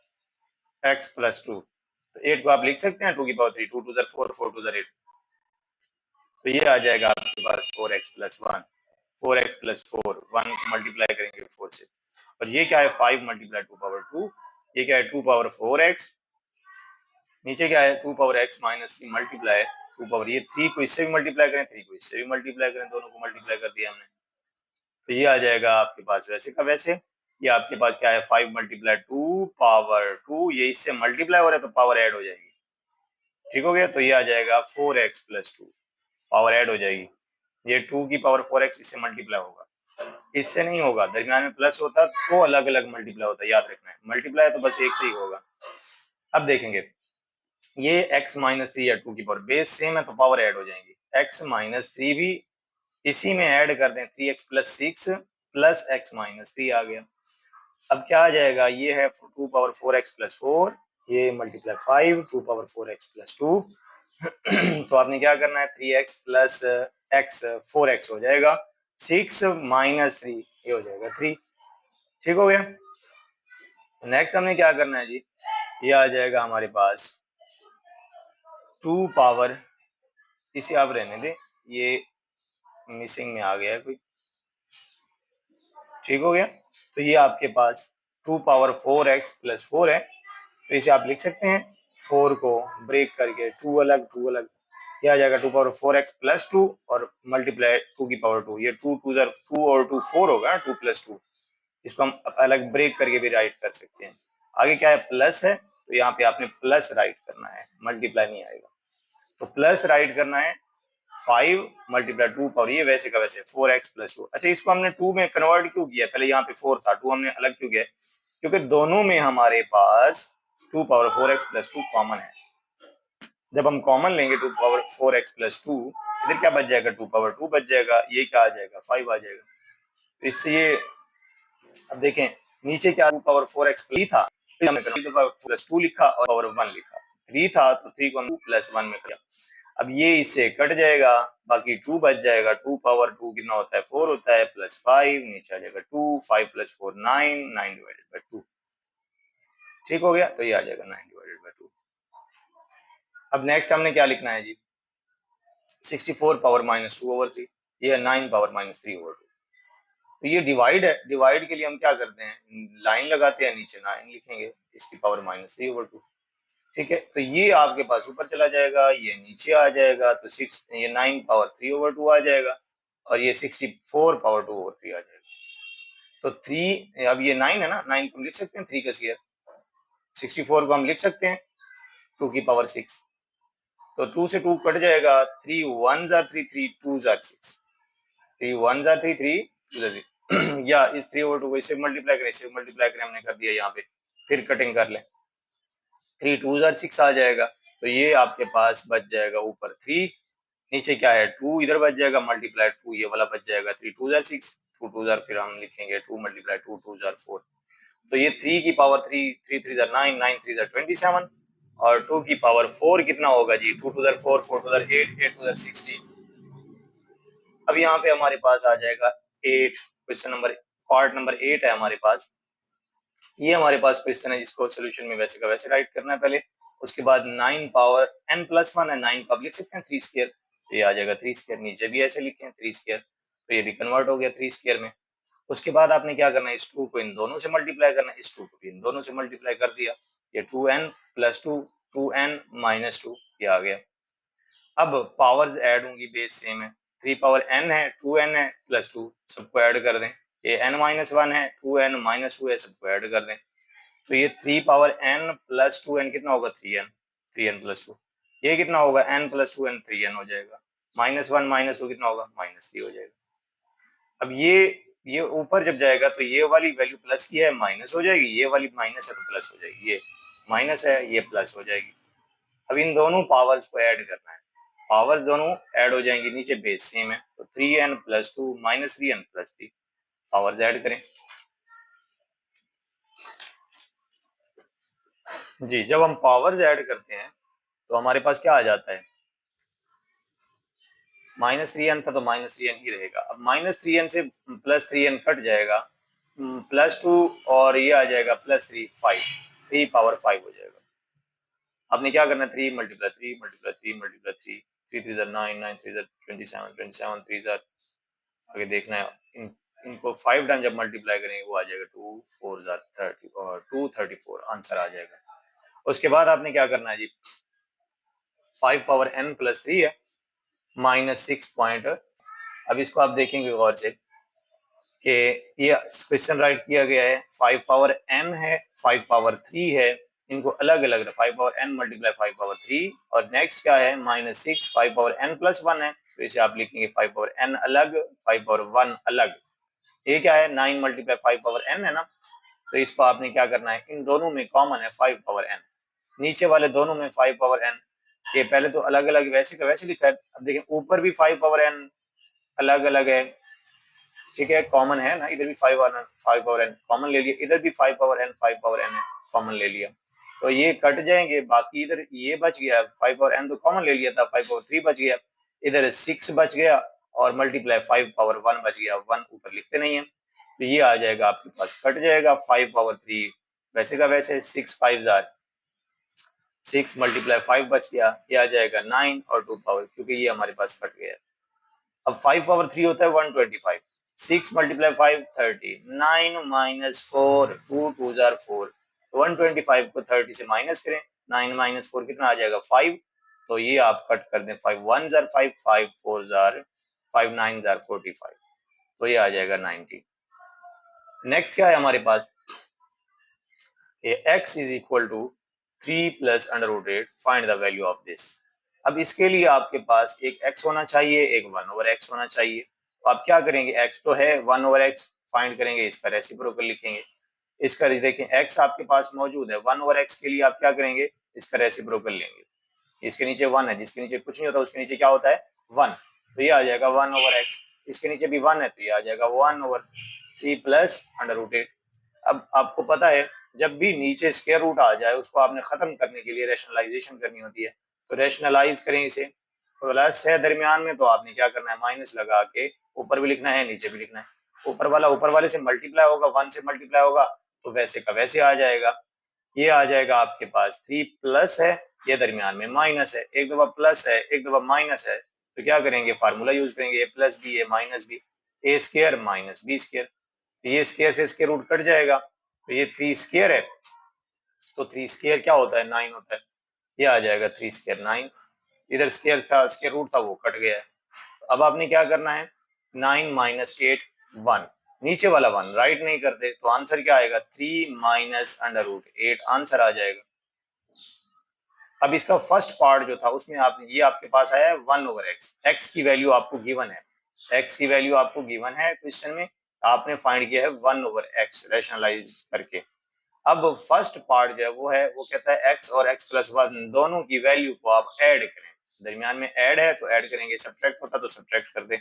x प्लस 2, तो 8 को आप लिख सकते हैं 2 की पावर 3, 2 2 4, 4 2 8, तो ये आ जाएगा आपके पास 4x plus 1, 4x plus 4, 1 multiply करेंगे 4 से, और ये क्या है 5 मल्टीप्लाई 2 पावर 2, ये क्या है 2 पावर 4x, नीचे क्या है 2 power x minus 3 multiply 2 power, ये 3 को इससे भी मल्टीप्लाई करें, 3 को इससे भी मल्टीप्लाई करें, दोनों को मल्टीप्लाई कर दिया हमने, तो ये आ जाएगा आपके पास वैसे का वैसे। ये आपके पास क्या है 5 मल्टीप्लाई 2 पावर 2, ये इससे मल्टीप्लाई हो रहा है तो पावर ऐड हो जाएगी, ठीक हो गया, तो ये आ जाएगा 4x प्लस 2, पावर ऐड हो जाएगी, ये 2 की पावर 4x इससे मल्टीप्लाई होगा, इससे नहीं होगा, दरमियान में प्लस होता तो अलग अलग मल्टीप्लाई होता, याद रखना है, मल्टीप्लाई तो बस एक से ही होगा। अब देखेंगे ये x माइनस 3 या 2 की पावर बेस सेम है तो पावर ऐड हो जाएंगी, x माइनस 3 भी इसी में ऐड कर दें, 3x plus 6 plus x minus 3 आ गया। अब क्या आ जाएगा, ये है 2 पावर 4x प्लस 4, ये मल्टीप्लाई 5, 2 पावर 4x प्लस 2, तो आपने क्या करना है 3x प्लस x 4x हो जाएगा, 6 माइनस 3 ये हो जाएगा 3, ठीक हो गया। नेक्स्ट हमने क्या करना है जी, ये आ जाएगा हमारे पास 2 पावर, इसे आप रहने दें, ये मिसिंग में आ गया है कोई, ठीक हो गया, तो ये आपके पास 2 पावर 4x प्लस 4 है, तो इसे आप लिख सकते हैं 4 को ब्रेक करके 2 अलग 2 अलग, ये आ जाएगा 2 पावर 4x प्लस 2 और मल्टीप्लाई 2 की पावर 2, ये 2 2 2 और 2 4 होगा, 2 प्लस 2, इसको हम अलग ब्रेक करके भी राइट कर सकते हैं। आगे क्या है प्लस है, तो यहाँ पे आपने प्लस राइट करना है, मल्टीप्लाई नहीं आएगा, तो प्लस राइट करना है 5 मल्टीप्लाई 2 पावर, ये वैसे का वैसे 4x प्लस 2। अच्छा, इसको हमने 2 में कन्वर्ट क्यों किया, पहले यहाँ पे 4 था, 2 हमने अलग क्यों किया, क्योंकि दोनों में हमारे पास 2 पावर 4x प्लस 2 कॉमन है, जब हम कॉमन लेंगे 2 पावर 4x प्लस 2, इधर क्या बच जाएगा 2 पावर 2 बच जाएगा, ये क्या आ जाएगा 5 आ जाएगा, तो इससे ये अब देखें नीचे क्या 2 पावर 4x था, फिर हमने 2 पावर प्लस 2 लिखा और पावर 1 लिखा, 3 था तो 3 को हम 2 प्लस 1 में किया, अब ये इससे कट जाएगा, बाकी 2 बच जाएगा, 2 पावर 2 कितना होता है 4 होता है, प्लस 5 नीचे आ जाएगा 2, 5 प्लस 4 9, 9 डिवाइडेड बाय 2, ठीक हो गया, तो ये आ जाएगा 9 डिवाइडेड बाय 2। अब नेक्स्ट हमने क्या लिखना है जी, 64 पावर माइनस 2 ओवर 3, ये 9 पावर माइनस 3 ओवर 2, तो ये डिवाइड है, डिवाइड के लिए हम क्या करते हैं लाइन लगाते हैं, नीचे 9 लिखेंगे, इसकी पावर माइनस 3 ओवर 2, ठीक है, तो ये आपके पास ऊपर चला जाएगा, ये नीचे आ जाएगा, तो 6 ये 9 पावर 3 ओवर 2 आ जाएगा, और ये 64 पावर 2 ओवर 3 आ जाएगा, तो 3, अब ये 9 है ना, 9 को लिख सकते हैं 3 का स्क्वायर, 64 को हम लिख सकते हैं 2 की पावर 6, तो 2 से 2 कट जाएगा, 3 1s are 3, 3 2s are 6, 3 1s are 3, 3 2s are 6, या इस 3 ओवर 2 को इससे मल्टीप्लाई करें, इससे मल्टीप्लाई करें, हमने कर दिया यहाँ पे, फिर कटिंग कर लें, 3 2s are 6 आ जाएगा, तो ये आपके पास बच जाएगा ऊपर 3, नीचे क्या है 2, इधर बच जाएगा मल्टीप्लाई 2, ये वाला बच जाएगा, 3 2s are 6, 2 2s are, फिर हम लिखेंगे 2 मल्टीप्लाई 2 2s are 4, तो ये 3 की power 3, 3 3s are 9, 9 3s are 27, और 2 की पावर 4 कितना होगा जी, 2 2s are 4, 4 2s are 8, 8 2s are 16। अब यहाँ पे हमारे पास आ जाएगा 8, क्वेश्चन नंबर पार्ट नंबर 8 है हमारे पास, ये हमारे पास क्वेश्चन है जिसको सोल्यूशन में वैसे का वैसे राइट करना है पहले, उसके बाद 9 पावर n प्लस 1 है, 9 का लिख सकते हैं 3 स्क्वायर, तो ये आ जाएगा 3 स्क्वायर, नीचे भी ऐसे लिखे हैं 3 स्क्वायर, तो ये भी कन्वर्ट हो गया 3 स्क्वायर में। उसके बाद आपने क्या करना है, इस 2 को इन दोनों से मल्टीप्लाई करना है, इस 2 को भी इन दोनों से मल्टीप्लाई कर दिया, ये 2n प्लस 2, 2n माइनस 2, ये आ गया। अब पावर्स ऐड होंगी, बेस सेम है, 3 पावर n है, 2n है प्लस 2, सबको ऐड कर दें, ये n माइनस 1 है, 2n माइनस 2 है, सबको ऐड कर दें, तो ये 3 पावर n प्लस 2n कितना होगा 3n, 3n प्लस 2, ये कितना होगा n प्लस 2n 3n हो जाएगा, माइनस 1 माइनस 2 कितना होगा माइनस 3 हो जाएगा। अब ये ऊपर जब जाएगा तो ये वाली वैल्यू प्लस की है माइनस हो जाएगी, ये वाली माइनस है तो प्लस हो जाएगी, ये माइनस है ये प्लस हो जाएगी। अब इन दोनों पावर्स को ऐड करना है, पावर दोनों ऐड हो जाएंगी, नीचे बेस सेम है, तो 3n + 2 - 3n + 3 पावर्स ऐड करें जी। जब हम पावर्स ऐड करते हैं तो हमारे पास क्या आ जाता है, -3n था तो -3n ही रहेगा। अब -3n से +3n कट जाएगा, +2 और ये आ जाएगा +3 5, 3 पावर 5 हो जाएगा। आपने क्या करना है, 3 × 3 × 3 × 3, 3 3 9 9 3 27 27 3 आगे देखना है। इनको 5 टाइम जब मल्टीप्लाई करेंगे वो आ जाएगा 2 4 30 और 234 आंसर आ जाएगा। उसके बाद आपने क्या करना है जी, 5 पावर n + 3 है -6 पॉइंट। अब इसको आप देखेंगे गौर से कि ये क्वेश्चन राइट किया गया है, 5 पावर n है, 5 पावर 3 है, इनको अलग अलग 5 पावर n × 5 पावर 3 और नेक्स्ट क्या है -6 5 पावर n + 1 है, तो इसे आप लिखेंगे 5 पावर n अलग 5 पावर 1 अलग। ये क्या है 9 × 5 पावर n है ना, तो इसको आपने क्या करना है, इन दोनों में कॉमन है 5 पावर n, नीचे वाले दोनों में 5 पावर n, ये पहले तो अलग अलग वैसे का वैसे लिखा है। अब देखें ऊपर भी 5 पावर n अलग अलग है, ठीक है, कॉमन है ना, इधर भी 5 पावर n कॉमन ले लिया, इधर भी 5 पावर n 5 पावर n है कॉमन ले लिया, तो ये कट जाएंगे, बाकी इधर ये बच गया 5 पावर n तो कॉमन ले लिया था, 5 पावर 3 बच गया, इधर 6 बच गया और मल्टीप्लाई 5 पावर 1 बच गया, 1 ऊपर लिखते नहीं है, तो ये आ जाएगा आपके पास, कट जाएगा 5 पावर 3 वैसे का वैसे, 6 5 6 × 5 बच गया, ये आ जाएगा 9 और 2 पावर, क्योंकि ये हमारे पास कट गया। अब 5 पावर 3 होता है 125, 6 × 5 30, 9 - 4 2 2 4, 125 को 30 से माइनस करें, 9 - 4 कितना आ जाएगा 5, तो ये आप कट कर दें, 5 1 5 5 4 5 9 45, तो ये आ जाएगा 90। नेक्स्ट क्या है हमारे पास, x = 3 + √8, find the value of this. अब इसके लिए आपके पास एक x होना चाहिए, एक 1/x होना चाहिए, तो आप क्या करेंगे, x तो है, 1/x फाइंड करेंगे, इसका रेसिप्रोकल लिखेंगे, इसका देखें x आपके पास मौजूद है, 1/x के लिए आप क्या करेंगे, इसका रेसिप्रोकल लेंगे, इसके नीचे 1 है, जिसके नीचे कुछ नहीं होता उसके नीचे क्या होता है 1, तो ये आ जाएगा 1/x, इसके नीचे भी 1 है तो ये आ जाएगा 1/3 + √8। अब आपको पता है जब भी नीचे स्क्वायर रूट आ जाए उसको आपने खत्म करने के लिए रैशनलाइजेशन करनी होती है, तो रैशनलाइज करें इसे, प्लस है दरमियान में तो आपने क्या करना है माइनस लगा के ऊपर भी लिखना है नीचे भी लिखना है, ऊपर वाला ऊपर वाले से मल्टीप्लाई होगा, 1 से मल्टीप्लाई होगा तो वैसे का वैसे आ जाएगा, ये आ जाएगा आपके पास 3 प्लस है, ये दरमियान में माइनस है, एक दफा प्लस है एक दफा माइनस है, तो क्या करेंगे फार्मूला यूज करेंगे, a + b a - b, a² - b², ये स्क्वायर से स्क्वायर रूट कट जाएगा, तो ये 3 स्क्वायर है, तो 3 स्क्वायर क्या होता है 9 होता है, ये आ जाएगा 3 स्क्वायर 9, इधर स्क्वायर था स्क्वायर रूट था वो कट गया है। अब आपने क्या करना है 9 - 8 1, नीचे वाला 1 राइट नहीं करते तो आंसर क्या आएगा 3 - √8 आंसर आ जाएगा। अब इसका फर्स्ट पार्ट जो था उसमें आपने ये आपके पास आया है 1/x, x की वैल्यू आपको गिवन है, x की वैल्यू आपको गिवन है क्वेश्चन में, आपने फाइंड किया है 1/x रैशनलाइज करके। अब फर्स्ट पार्ट जो है वो कहता है x और x + 1 दोनों की वैल्यू को आप ऐड करें, दरमियान में ऐड है तो ऐड करेंगे, सब्ट्रैक्ट होता तो सब्ट्रैक्ट कर दें।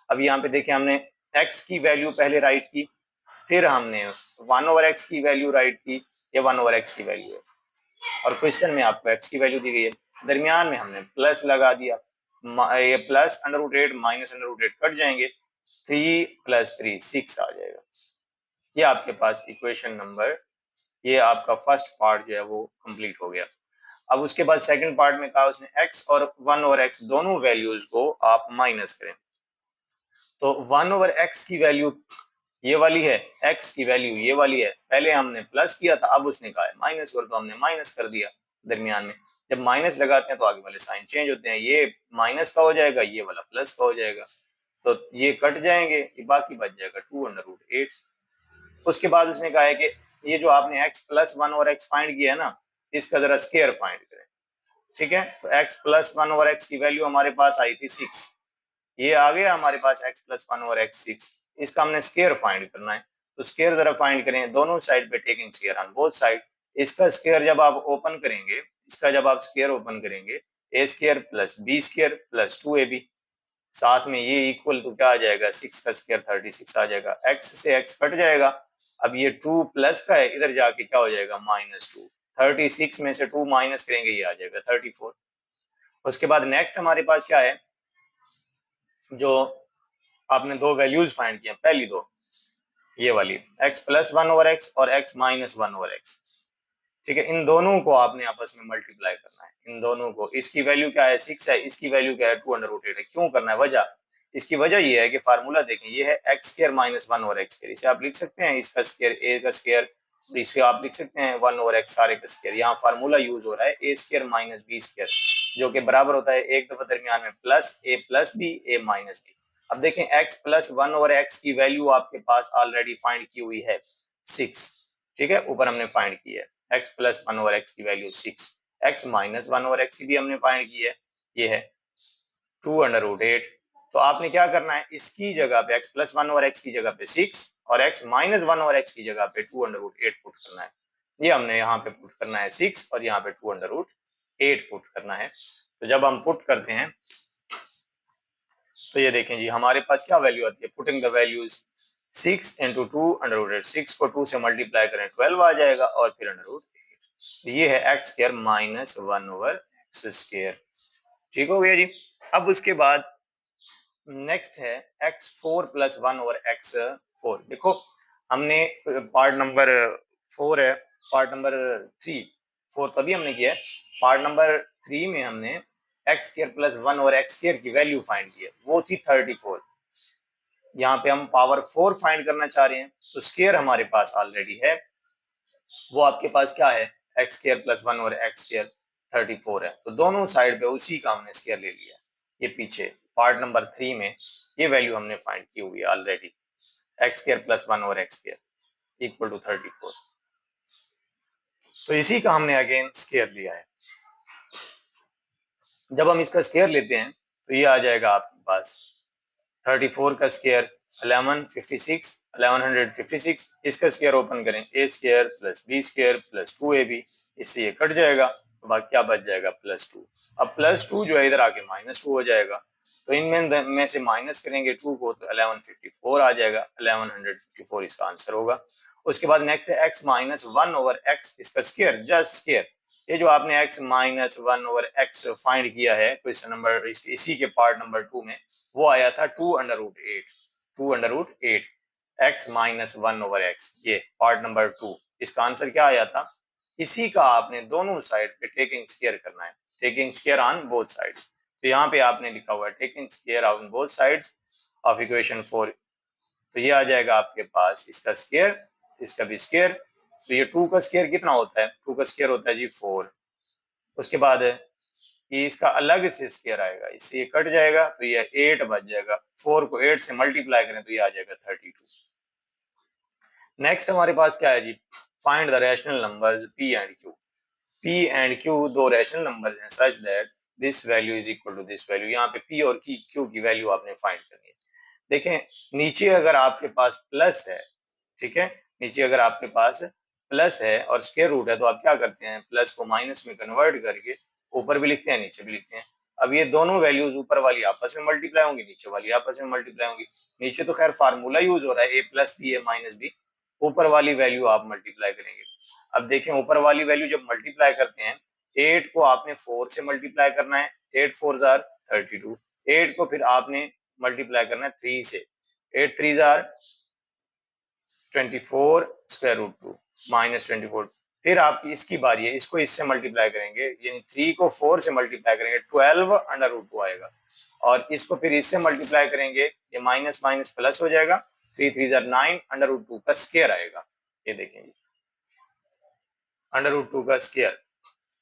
अब यहाँ पे देखिए हमने x की वैल्यू पहले राइट की, फिर हमने 1/x की वैल्यू राइट की, ये 1/x की वैल्यू है और क्वेश्चन में आपको x की वैल्यू दी गई है, दरमियान में हमने प्लस लगा दिया, ये प्लस √8 माइनस √8 कट जाएंगे, 3 + 3 6 आ जाएगा। ये आपके पास इक्वेशन नंबर, ये आपका फर्स्ट पार्ट जो है वो कंप्लीट हो गया। अब उसके बाद सेकंड पार्ट में कहा उसने x और 1/x दोनों वैल्यूज को आप माइनस करें, तो 1/x की वैल्यू ये वाली है, x की वैल्यू ये वाली है, पहले हमने प्लस किया था अब उसने कहा है माइनस कर, तो हमने माइनस कर दिया, दरमियान में जब माइनस लगाते हैं तो आगे वाले साइन चेंज होते हैं, ये माइनस का हो जाएगा ये वाला प्लस का हो जाएगा, तो ये कट जाएंगे, ये बाकी बच जाएगा 2/8। उसके बाद उसने कहा है कि ये जो आपने x + 1/x फाइंड किया है ना, इसका जरा स्क्वायर फाइंड करें, ठीक है, तो x + 1/x की वैल्यू हमारे पास आई थी 6, ये आ गया हमारे पास x + 1/x 6, इसका हमने स्क्वायर फाइंड करना है, तो स्क्वायर जरा फाइंड करें, दोनों साइड पे taking square on both side, इसका स्क्वायर जब आप ओपन करेंगे, इसका जब आप स्क्वायर ओपन करेंगे, A square plus B square plus 2ab, साथ में ये इक्वल तो क्या आ जाएगा 6 का स्क्वायर 36 आ जाएगा। x से x कट जाएगा, अब ये 2 प्लस का है, इधर जाके क्या हो जाएगा -2, 36 में से 2 माइनस करेंगे ये आ जाएगा 34। उसके बाद नेक्स्ट हमारे पास क्या है, जो आपने दो वैल्यूज फाइंड किए, पहली दो ये वाली x प्लस 1/x और x माइनस 1/x, ठीक है, इन दोनों को आपने आपस में मल्टीप्लाई करना है, इन दोनों को। इसकी वैल्यू क्या है 6 है, इसकी वैल्यू क्या है 2√8 है। क्यों करना है, वजह, इसकी वजह ये है कि फार्मूला देखें, ये है x स्क्वायर माइनस 1/x, इसे आप लिख सकते हैं इसका स्क्वायर a का स्क्वायर, इसे आप लिख सकते हैं 1/x सारे का स्क्वायर। यहाँ फार्मूला यूज हो रहा है a square minus B square, जो कि बराबर होता है एक दफा दरमियान में plus b a minus b। अब देखें x प्लस 1/x की वैल्यू आपके पास ऑलरेडी फाइंड की हुई है 6, ठीक है, ऊपर हमने फाइंड की है x प्लस 1/x की वैल्यू 6, x माइनस 1/x की भी हमने फाइंड की है, ये है 2√8। तो आपने क्या करना है, इसकी जगह पे x प्लस 1/x की जगह पे 6 और x माइनस 1/x की जगह पे 2√8 पुट करना है। ये हमने यहाँ पे पुट करना है 6 और यहाँ पे 2√8 पुट करना है। तो जब हम पुट करते हैं तो ये देखें जी, हमारे पास क्या वैल्यू आती है, पुटिंग द वैल्यूज 6 इंटू 2√8, 6 को 2 से मल्टीप्लाई करें 12 आ जाएगा और फिर √8, ये है x square minus 1/x square, ठीक हो गया जी। अब उसके बाद नेक्स्ट है x4 प्लस 1/x4। देखो हमने पार्ट नंबर 4 है, पार्ट नंबर 3, 4 तभी हमने किया है, पार्ट नंबर 3 में हमने x square plus 1/x square की वैल्यू फाइंड की है, वो थी 34। यहाँ पे हम पावर 4 फाइंड करना चाह रहे हैं, तो स्क्वायर हमारे पास ऑलरेडी है, वो आपके पास क्या है x square plus 1/x square 34 है, तो दोनों साइड पे उसी का हमने स्क्वायर ले लिया। ये पीछे पार्ट नंबर 3 में ये वैल्यू हमने फाइंड की हुई है already, x square plus 1/x square equal to 34, तो इसी का हमने अगेन स्क्वायर लिया है। जब हम इसका स्क्वायर लेते हैं तो ये आ जाएगा आपके पास 34 का स्क्वायर 1156, इसका स्क्वायर ओपन करें a square plus b square plus 2ab, इससे ये कट जाएगा, तो बाकी क्या बच जाएगा +2। अब +2 जो है इधर आके -2 हो जाएगा, तो इनमें में से माइनस करेंगे 2 को तो 1154 आ जाएगा, 1154 इसका आंसर होगा। उसके बाद नेक्स्ट है x माइनस 1/x, इसका स्क्वायर जस्ट स्क्वायर, ये जो आपने x माइनस 1/x फाइंड किया है क्वेश्चन नंबर इसी के पार्ट नंबर 2 में, वो आया था 2√8 x माइनस 1/x, ये पार्ट नंबर 2, इसका आंसर क्या आया था, इसी का आपने दोनों साइड पे टेकिंग स्क्वायर करना है, taking square on both sides. तो यहाँ पे आपने लिखा हुआ है taking square on both sides of equation 4, तो ये आ जाएगा आपके पास इसका स्क्वायर, इसका भी स्क्वायर, तो ये 2 का स्क्वायर कितना होता है, 2 का स्क्वायर होता है जी 4। उसके बाद ये इसका अलग से स्क्वायर आएगा, इससे ये कट जाएगा तो ये 8 बच जाएगा, 4 को 8 से मल्टीप्लाई करें तो ये आ जाएगा 32। नेक्स्ट हमारे पास क्या है जी, find the rational numbers p and q। p and q दो रैशनल नंबर्स हैं such that this value is equal to this value. यहाँ पे p और q की वैल्यू आपने फाइंड करनी है। देखें नीचे अगर आपके पास प्लस है, ठीक है, नीचे अगर आपके पास प्लस है और स्क्वायर रूट है तो आप क्या करते हैं, प्लस को माइनस में कन्वर्ट करके ऊपर भी लिखते हैं नीचे भी लिखते हैं। अब ये दोनों वैल्यूज ऊपर वाली आपस में मल्टीप्लाई होंगी, नीचे वाली आपस में मल्टीप्लाई होंगी। नीचे तो खैर फार्मूला यूज हो रहा है a plus B a minus B, ऊपर वाली वैल्यू आप मल्टीप्लाई करेंगे। अब देखें ऊपर वाली वैल्यू जब मल्टीप्लाई करते हैं, 8 को आपने 4 से मल्टीप्लाई करना है, 8 4 जार 32, 8 को फिर आपने मल्टीप्लाई करना है 3 से, 8 3 जार 24 स्क्वायर रूट 2 माइनस 24, फिर आप इसकी बारी है, इसको इससे मल्टीप्लाई करेंगे, यानी 3 को 4 से मल्टीप्लाई करेंगे 12 अंडर रूट 2 आएगा, और इसको फिर इससे मल्टीप्लाई करेंगे, ये माइनस माइनस प्लस हो जाएगा, 3 3 जार 9 अंडर रूट 2 का स्क्वायर आएगा। ये देखेंगे अंडर रूट 2 का स्क्वायर,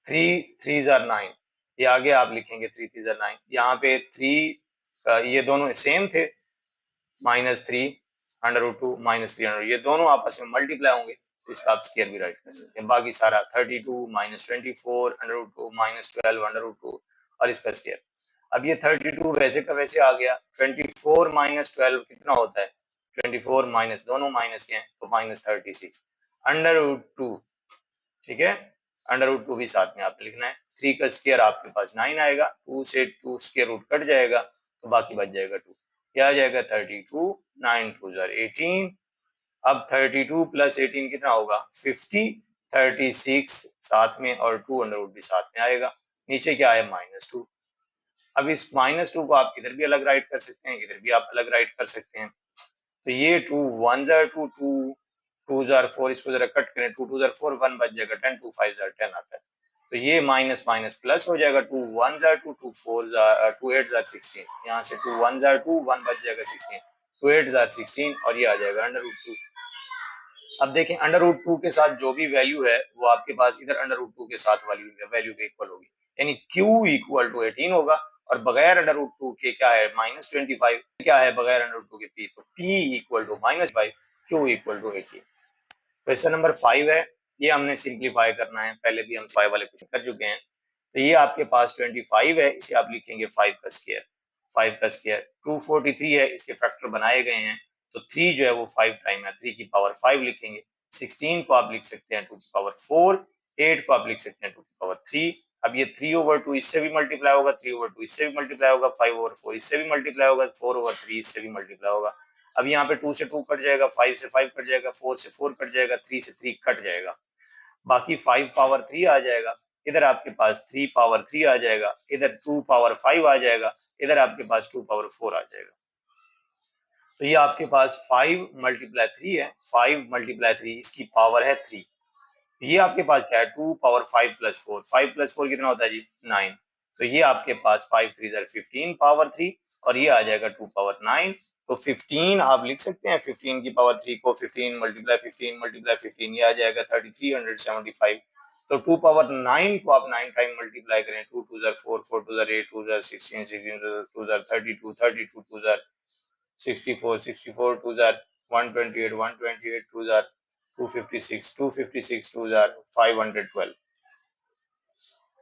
3 3 जार 9, ये आगे आप लिखेंगे 3 3 जार 9, यहाँ पे 3 ये दोनों सेम थे, -3 अंडर रूट 2 -3 ये दोनों आपस में मल्टीप्लाई होंगे, तो इसका आप स्क्वायर भी राइट कर सकते हैं। बाकी सारा 32 -24 अंडर रूट 2 -12 अंडर रूट 2 और इसका स्क्वायर। अब ये 32 वैसे का वैसे आ गया, 24 -12 कितना होता है, 24 माइनस दोनों माइनस के हैं तो -36 अंडर रूट 2, ठीक है, अंडर रूट 2 भी साथ में आपने लिखना है। 3 का स्क्वायर आपके पास 9 आएगा, 2 से 2 स्क्वायर रूट कट जाएगा तो बाकी बच जाएगा 2। क्या आ जाएगा 32, 9 2 18। अब 32 प्लस 18 कितना होगा 50, 36 साथ में और 2 अंडर रूट भी साथ में आएगा। नीचे क्या है -2। अब इस -2 को आप इधर भी अलग राइट कर सकते हैं, इधर भी आप अलग राइट कर सकते हैं। तो ये 2 1 जार 2, 2 2 जार 4, इसको जरा कट करें, 2 2 जार 4, 1 बच जाएगा 10, 2 5 जार 10 आता है। तो ये माइनस माइनस प्लस हो जाएगा, 2 1 जार 2, 2 4 जार 2 8 जार 16। यहाँ से 2 1 जार 2, 1 बच जाएगा 16, 2 8 जार 16 और ये आ जाएगा अंडर रूट 2। अब देखें अंडर रूट 2 के साथ जो भी वैल्यू है वो आपके पास इधर अंडर रूट 2 के साथ वैल्यू के इक्वल होगी, यानी Q इक्वल टू 18 होगा। और बगैर अंडर रूट 2 के क्या है -25, क्या है बगैर अंडर रूट 2 के P, तो P equal to -5, Q equal to 18। Question number 5 है, ये हमने सिंप्लीफाई करना है, पहले भी हम 5 वाले क्वेश्चन कर चुके हैं। तो ये आपके पास 25 है, इसे आप लिखेंगे 5 का स्क्वायर, 5 का स्क्वायर। 243 है, इसके फैक्टर बनाए गए हैं, तो 3 जो है वो 5 टाइम है, 3 की पावर 5 लिखेंगे। 16 को आप लिख सकते हैं 2 की पावर 4, 8 को आप लिख सकते हैं 2 की पावर 3। अब ये 3/2 इससे भी मल्टीप्लाई होगा, 3/2 इससे भी मल्टीप्लाई होगा, 5/4 इससे भी मल्टीप्लाई होगा, 4/3 इससे भी मल्टीप्लाई होगा। अब यहाँ पे 2 से 2 कट जाएगा, 5 से 5 कट जाएगा, 4 से 4 कट जाएगा, 3 से 3 कट जाएगा, बाकी 5 पावर 3 आ जाएगा। इधर आपके पास 3 पावर 3 आ जाएगा, इधर 2 पावर 5 आ जाएगा, इधर आपके पास 2 पावर 4 आ जाएगा। तो ये आपके पास 5 मल्टीप्लाई 3 है, 5 मल्टीप्लाई 3 इसकी पावर है 3। ये आपके पास क्या है 2 पावर 5 प्लस 4, 5 प्लस 4 कितना होता है जी 9। तो ये आपके पास 5 3 15 पावर 3 और ये आ जाएगा 2 पावर 9। तो 15 आप लिख सकते हैं, 15 की पावर 3 को 15 मल्टीप्लाई 15 मल्टीप्लाई 15 ये आ जाएगा 3375। तो 2 पावर 9 को आप 9 टाइम मल्टीप्लाई करें, 2 2 4, 4 2 8, 2 16, 16 2 32, 32 2 64, 64 2 128, 128 2 256, 256 2 512।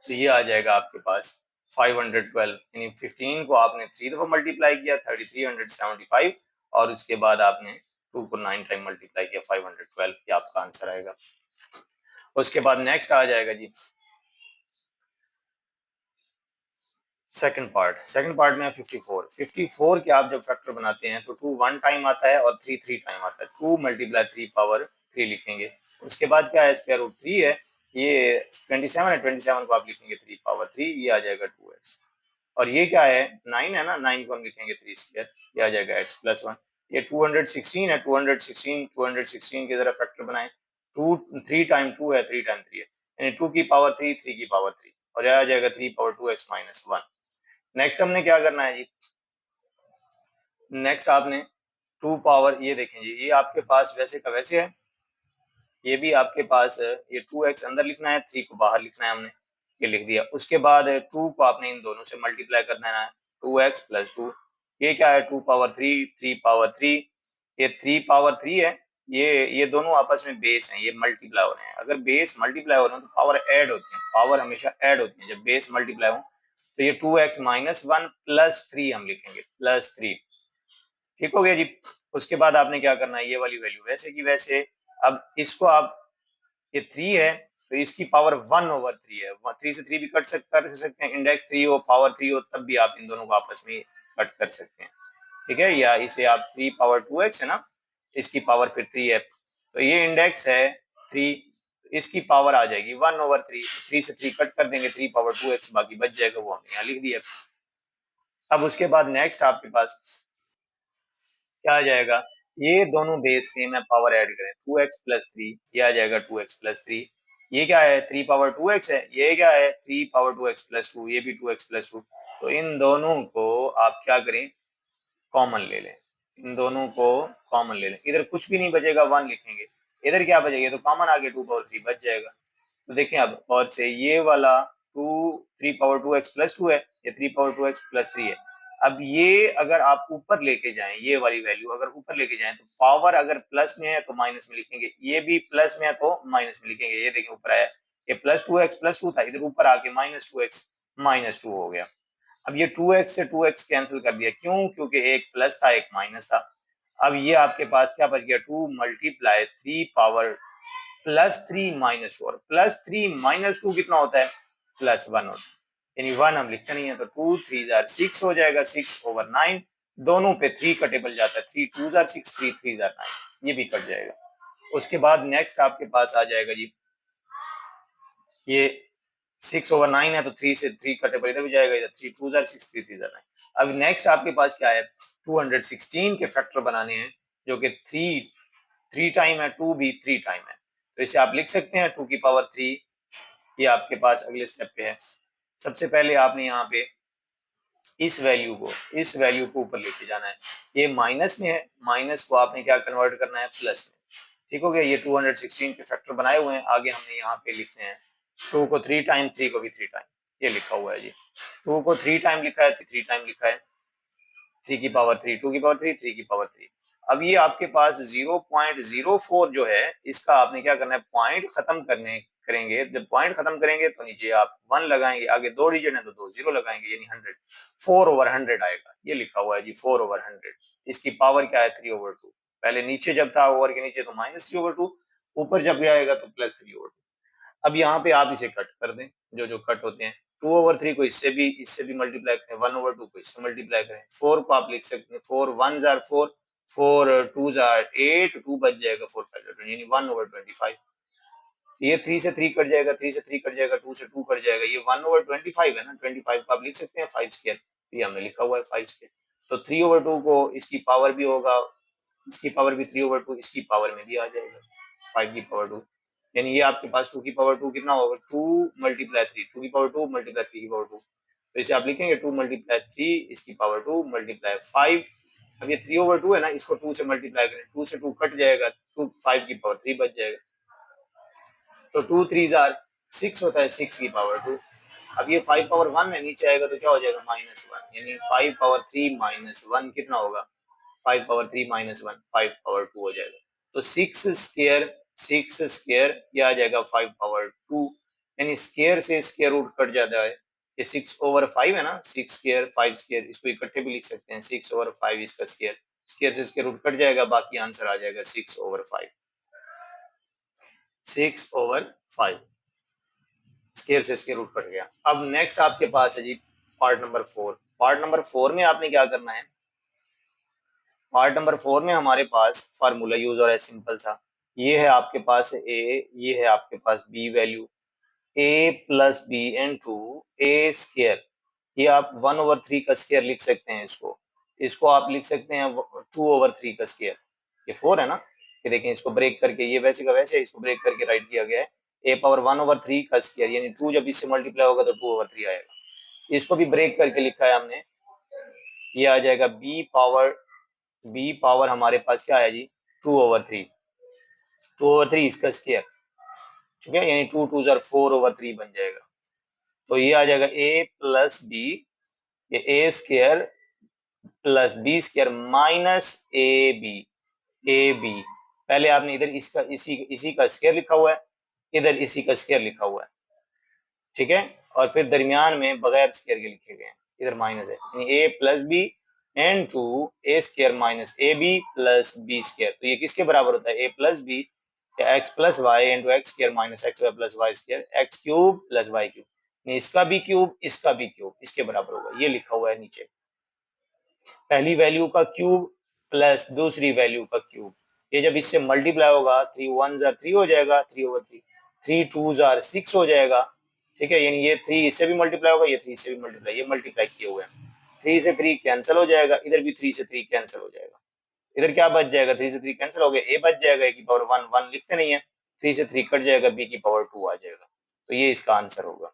तो ये आ जाएगा आपके पास 512, यानी 15 को आपने 3 दफा मल्टीप्लाई किया 3375 और उसके बाद आपने 2 को 9 टाइम मल्टीप्लाई किया 512, ये आपका आंसर आएगा। उसके बाद नेक्स्ट आ जाएगा जी सेकंड पार्ट में 54 के आप जब फैक्टर बनाते हैं तो 2 1 टाइम आता है और 3 3 टाइम आता है, 2 मल्टीप्लाई 3 पावर 3 लिखेंगे। उसके बाद क्या है स्क्वायर रूट 3 है, ये 27 है, 27 को आप लिखेंगे 3 पावर 3, ये आ जाएगा 2x। और ये क्या है 9 है ना, 9 को हम लिखेंगे 3 स्क्वायर, ये आ जाएगा x प्लस 1। ये 216 है, 216 की जरा फैक्टर बनाएं, 2 3 टाइम 2 है, 3 टाइम 3 है, यानी 2 की पावर 3, 3 की पावर 3 और यह आ जाएगा 3 पावर 2x माइनस 1। नेक्स्ट हमने क्या करना है जी, नेक्स्ट आपने 2 पावर, ये देखें जी ये आपके पास वैसे का वैसे है, ये भी आपके पास ये 2x अंदर लिखना है, 3 को बाहर लिखना है, हमने ये लिख दिया। उसके बाद 2 को आपने इन दोनों से मल्टीप्लाई करना है, 2x प्लस 2, ये क्या है 2 पावर 3, 3 पावर 3, ये 3 पावर 3 है, ये दोनों आपस में बेस हैं, ये मल्टीप्लाई हो रहे हैं। अगर बेस मल्टीप्लाई हो रहे हैं तो पावर ऐड होती है, पावर हमेशा ऐड होती है जब बेस मल्टीप्लाई हो। तो ये 2x माइनस 1 प्लस 3 हम लिखेंगे, प्लस 3, ठीक हो गया जी। उसके बाद आपने क्या करना है, ये वाली वैल्यू वैसे की वैसे, अब इसको आप, ये 3 है तो इसकी पावर 1/3 है, 3 से 3 भी कर सकते हैं, इंडेक्स 3 हो पावर 3 हो तब भी आप इन दोनों को आपस में कट कर सकते हैं, ठीक है। या इसे आप 3 पावर 2x है ना, इसकी पावर फिर 3 है, तो ये इंडेक्स है 3, इसकी पावर आ जाएगी 1/3, 3 से 3 कट कर देंगे, 3 पावर 2x बाकी बच जाएगा, वो हमने यहाँ लिख दिया। अब उसके बाद नेक्स्ट आपके पास क्या आ जाएगा, ये दोनों बेस सेम है, पावर ऐड करें 2x प्लस 3, ये आ जाएगा 2x प्लस 3। ये क्या है 3 पावर 2x है, ये क्या है 3 पावर 2x प्लस 2, ये भी 2x प्लस 2। तो इन दोनों को आप क्या करें कॉमन ले लें, इन दोनों को कॉमन ले लें, इधर कुछ भी नहीं बचेगा 1 लिखेंगे, इधर क्या बचेगा, ये तो कॉमन आ गया 2 पावर 3 बच जाएगा। तो देखें अब बहुत से, ये वाला 3 पावर 2x प्लस 2 है, ये 3 पावर 2x प्लस 3 है। अब ये अगर आप ऊपर लेके जाएं, ये वाली वैल्यू अगर ऊपर लेके जाएं तो पावर अगर प्लस में है तो माइनस में लिखेंगे, ये भी प्लस में है तो माइनस में लिखेंगे। ये देखिए ऊपर आया, ये प्लस 2x प्लस 2 था, इधर ऊपर आके माइनस 2x माइनस 2 हो गया। अब ये 2x से 2x कैंसिल कर दिया, क्यों, क्योंकि एक प्लस था एक माइनस था। अब ये आपके पास क्या बच गया 2 मल्टीप्लाई 3 पावर +3 -2 और +3 -2 कितना होता है +1 होता है, यानी 1 हम लिखते नहीं है तो 2 3 जार 6 हो जाएगा 6/9, दोनों पे 3 कटेबल जाता है 3 2 जार 6 3 3 जार 9, ये भी कट जाएगा। उसके बाद नेक्स्ट आपके पास आ जाएगा जी ये 6/9 है तो 3 से 3 कटेबल इधर भी जाएगा, इधर 3 2 जार 6 3 3 जार 9। अब नेक्स्ट आपके पास क्या है 216 के फैक्टर बनाने हैं जो कि 3 टाइम है, 2 भी 3 टाइम है, तो इसे आप लिख सकते हैं 2 की पावर 3। ये आपके पास अगले स्टेप पे है। सबसे पहले आपने यहाँ पे इस वैल्यू को ऊपर लेके जाना है, ये माइनस में है, माइनस को आपने क्या कन्वर्ट करना है प्लस में। ठीक हो गया, ये 216 के फैक्टर बनाए हुए हैं, आगे हमने यहाँ पे लिखने हैं 2 को 3 टाइम 3 को भी 3 टाइम, ये लिखा हुआ है जी। 2 को 3 टाइम लिखा है 3 टाइम लिखा है, 3 की पावर 3 2 की पावर 3 3 की पावर 3। अब ये आपके पास 0.04 जो है इसका आपने क्या करना है पॉइंट खत्म करेंगे, जब पॉइंट खत्म करेंगे तो नीचे आप 1 लगाएंगे, आगे 2 डिजिट है तो 2 जीरो लगाएंगे, यानी 100 4/100 आएगा, ये लिखा हुआ है जी 4/100। इसकी पावर क्या है 3/2, पहले नीचे जब था ओवर के नीचे तो -3/2, ऊपर जब भी आएगा तो +3/2। अब यहाँ पे आप इसे कट कर दें, जो जो कट होते हैं 2/3 को इससे भी मल्टीप्लाई करें, 1/2 को इससे मल्टीप्लाई करें, 4 को आप लिख सकते हैं 4 1 जार 4 4 2 जार 8, 2 बच जाएगा 4 5 जार 20, यानी 1/25। ये 3 से 3 कट जाएगा, 3 से 3 कट जाएगा, 2 से 2 कट जाएगा, ये 1/25 है ना, 25 को आप लिख सकते हैं 5 स्क्वायर, ये हमने लिखा हुआ है 5 स्क्वायर। तो 3/2 को इसकी पावर भी होगा, इसकी पावर भी 3/2, इसकी पावर में भी आ जाएगा 5 की पावर 2, यानी ये आपके पास 2 की पावर 2 कितना होगा 2 मल्टीप्लाई 3, 2 की पावर 2 मल्टीप्लाई 3 की पावर 2, तो इसे आप लिखेंगे 2 मल्टीप्लाई 3 इसकी पावर 2 मल्टीप्लाई 5। अब ये 3/2 है ना, इसको 2 से मल्टीप्लाई करें, 2 से 2 कट जाएगा, 2 5 की पावर 3 बच जाएगा, तो 2 3 जार 6 होता है 6 की पावर 2। अब ये 5 पावर 1 है, नीचे आएगा तो क्या हो जाएगा -1, यानी 5 पावर 3 -1 कितना होगा 5 पावर 3 -1 5 पावर 2 हो जाएगा, तो 6 स्क्वायर ये आ जाएगा 5 पावर 2, यानी स्क्वायर से स्क्वायर रूट कट जाता है, ये 6/5 है ना, 6 स्क्वायर 5 स्क्वायर, इसको इकट्ठे भी लिख सकते हैं 6/5 इसका स्क्वायर, स्क्वायर से स्क्वायर रूट कट जाएगा, बाकी आंसर आ जाएगा 6/5 6/5, स्क्वायर से स्क्वायर रूट कट गया। अब नेक्स्ट आपके पास है जी पार्ट नंबर 4। पार्ट नंबर 4 में आपने क्या करना है, पार्ट नंबर 4 में हमारे पास फार्मूला यूज हो रहा है सिंपल सा, ये है आपके पास ए, ये है आपके पास B value, a plus B into A square, ये आप 1/3 का स्क्वायर लिख सकते हैं, इसको आप लिख सकते हैं 2/3 का स्क्वायर, ये 4 है ना, ये देखें इसको ब्रेक करके, ये वैसे का वैसे इसको ब्रेक करके राइट किया गया है, a पावर 1/3 का स्क्वायर, यानी 2 जब इससे मल्टीप्लाई होगा तो 2/3 आएगा, इसको भी ब्रेक करके लिखा है हमने, ये आ जाएगा बी पावर हमारे पास क्या है जी 2/3, 2/3 इसका स्क्वायर, ठीक है, यानी 2 2 जार 4/3 बन जाएगा, तो ये आ जाएगा a प्लस बी, ये A square plus B square minus A B, पहले आपने इधर इसका इसी का स्क्वायर लिखा हुआ है, इधर इसी का स्क्वायर लिखा हुआ है, ठीक है, और फिर दरमियान में बगैर स्क्वायर के लिखे गए हैं, इधर माइनस है, यानी A plus B and to A square minus A B plus B square, तो ये किसके बराबर होता है ए प्लस बी या X plus Y into X square minus X Y plus Y square, X cube plus Y cube, इसका भी क्यूब इसका भी क्यूब इसके बराबर होगा, ये लिखा हुआ है नीचे, पहली वैल्यू का क्यूब प्लस दूसरी वैल्यू का क्यूब, ये जब इससे मल्टीप्लाई होगा 3 1 जार 3 हो जाएगा 3/3, 3 2 जार 6 हो जाएगा, ठीक है, यानी ये 3 इससे भी मल्टीप्लाई होगा, ये 3 इससे भी मल्टीप्लाई, ये मल्टीप्लाई किए हुए हैं, 3 से 3 कैंसिल हो जाएगा, इधर भी 3 से 3 कैंसिल हो जाएगा, इधर क्या बच जाएगा 3 से 3 कैंसिल हो गया, ए बच जाएगा, ए की पावर 1 1 लिखते नहीं है, 3 से 3 कट जाएगा, बी की पावर 2 आ जाएगा, तो ये इसका आंसर होगा।